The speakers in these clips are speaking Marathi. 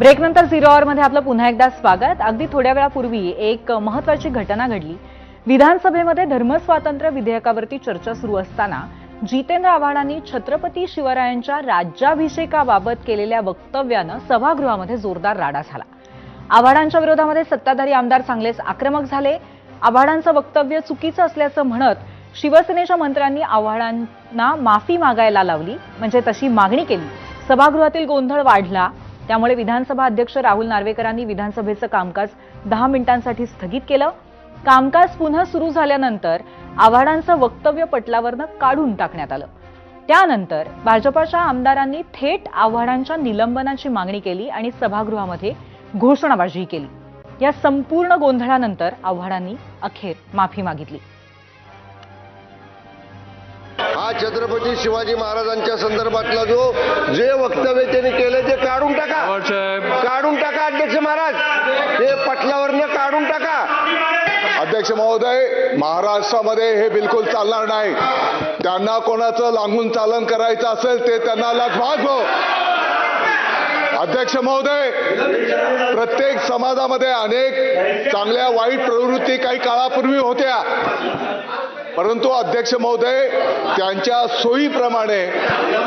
ब्रेकनंतर 0 आवरमध्ये आपलं पुन्हा एकदा स्वागत। अगदी थोड्या वेळापूर्वी एक महत्त्वाची घटना घडली। विधानसभेमध्ये धर्मस्वातंत्र्य विधेयकावरती चर्चा सुरू असताना जितेंद्र आव्हाडांनी छत्रपती शिवरायांच्या राज्याभिषेकाबाबत केलेल्या वक्तव्यानं सभागृहामध्ये जोरदार राडा झाला। आव्हाडांच्या विरोधामध्ये सत्ताधारी आमदार चांगलेच आक्रमक झाले। आव्हाडांचं वक्तव्य चुकीचं असल्याचं म्हणत शिवसेनेच्या मंत्र्यांनी आव्हाडांना माफी मागायला लावली, म्हणजे तशी मागणी केली। सभागृहातील गोंधळ वाढला। त्यामुळे विधानसभा अध्यक्ष राहुल नार्वेकरांनी विधानसभेचं कामकाज 10 मिनिटांसाठी स्थगित केलं। कामकाज पुन्हा सुरू झाल्यानंतर आव्हाडांचं वक्तव्य पटलावरनं काढून टाकण्यात आलं। त्यानंतर भाजपच्या आमदारांनी थेट आव्हाडांच्या निलंबनाची मागणी केली आणि सभागृहामध्ये घोषणाबाजी केली। या संपूर्ण गोंधळानंतर आव्हाडांनी अखेर माफी मागितली। हा छत्रपती शिवाजी महाराजांच्या संदर्भातला जे वक्तव्य त्यांनी केले ते काढून टाका अध्यक्ष महाराज, ते पटलावरनं काढून टाका। अध्यक्ष महोदय, महाराष्ट्रामध्ये हे बिलकुल चालणार नाही। त्यांना कोणाचं लागून चालन करायचं असेल ते त्यांना भाग हो। अध्यक्ष महोदय, प्रत्येक समाजामध्ये अनेक चांगल्या वाईट प्रवृत्ती काही काळापूर्वी होत्या, परंतु अध्यक्ष महोदय त्यांच्या सोयीप्रमाणे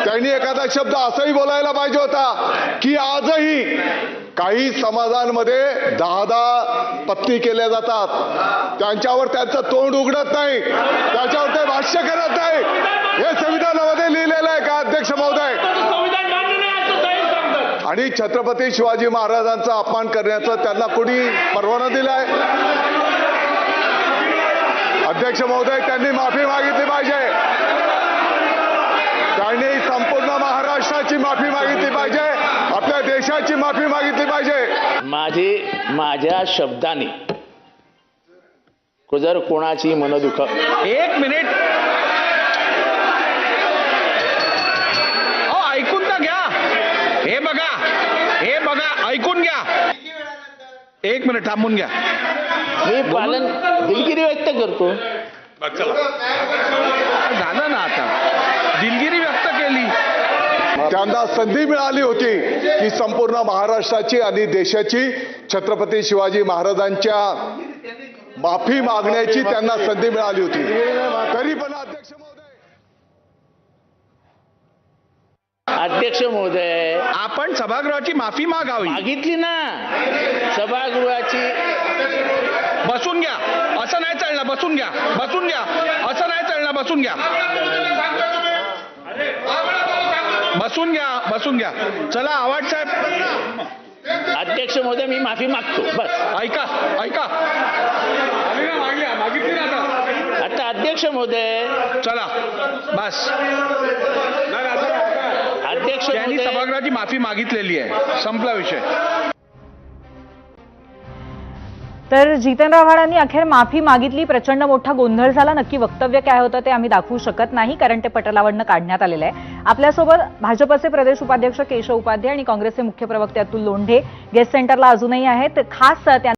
त्यांनी एखादा शब्द असाही बोलायला पाहिजे होता की आजही काही समाजांमध्ये 10 पत्नी केल्या जातात, त्यांच्यावर त्यांचं तोंड उघडत नाही, त्याच्यावर ते भाष्य करत नाही। हे संविधानामध्ये लिहिलेलं आहे का अध्यक्ष महोदय? आणि छत्रपती शिवाजी महाराजांचा अपमान करण्याचा त्यांना कोणी परवाना दिलाय? अध्यक्ष महोदय, त्यांनी माफी मागितली पाहिजे। त्यांनी संपूर्ण महाराष्ट्राची माफी मागितली पाहिजे, आपल्या देशाची माफी मागितली पाहिजे। माझ्या शब्दाने जर कोणाची मनदुख, एक मिनिट ऐकून तर घ्या। हे बघा ऐकून घ्या। एक मिनिट थांबून घ्या। मी पालन दिलगिरी व्यक्त करतो। झालं ना, आता दिलगिरी व्यक्त केली। त्यांना संधी मिळाली होती की संपूर्ण महाराष्ट्राची आणि देशाची छत्रपती शिवाजी महाराजांच्या माफी मागण्याची त्यांना संधी मिळाली होती, तरी पण अध्यक्ष महोदय, आपण सभागृहाची माफी मागावी। मागितली ना सभागृहाची। बसून घ्या, असं नाही चालणार। बसून घ्या, असं नाही चालणार। बसून घ्या। चला आव्हाड साहेब। अध्यक्ष महोदय, मी माफी मागतो, बस। ऐका आता अध्यक्ष महोदय, चला बस। अध्यक्ष त्यांनी महोदय, सभागृहाची माफी मागितलेली आहे, संपला विषय। तर जितेंद्र आव्हाडांनी अखेर माफी मागितली। प्रचंड मोठा गोंधळ झाला। नक्की वक्तव्य काय होतं ते आम्ही दाखवू शकत नाही, कारण ते पटलावरनं काढण्यात आलेलं आहे। आपल्यासोबत भाजपचे प्रदेश उपाध्यक्ष केशव उपाध्याय आणि काँग्रेसचे मुख्य प्रवक्ते अतुल लोंढे गेस्ट सेंटरला अजूनही आहेत। खास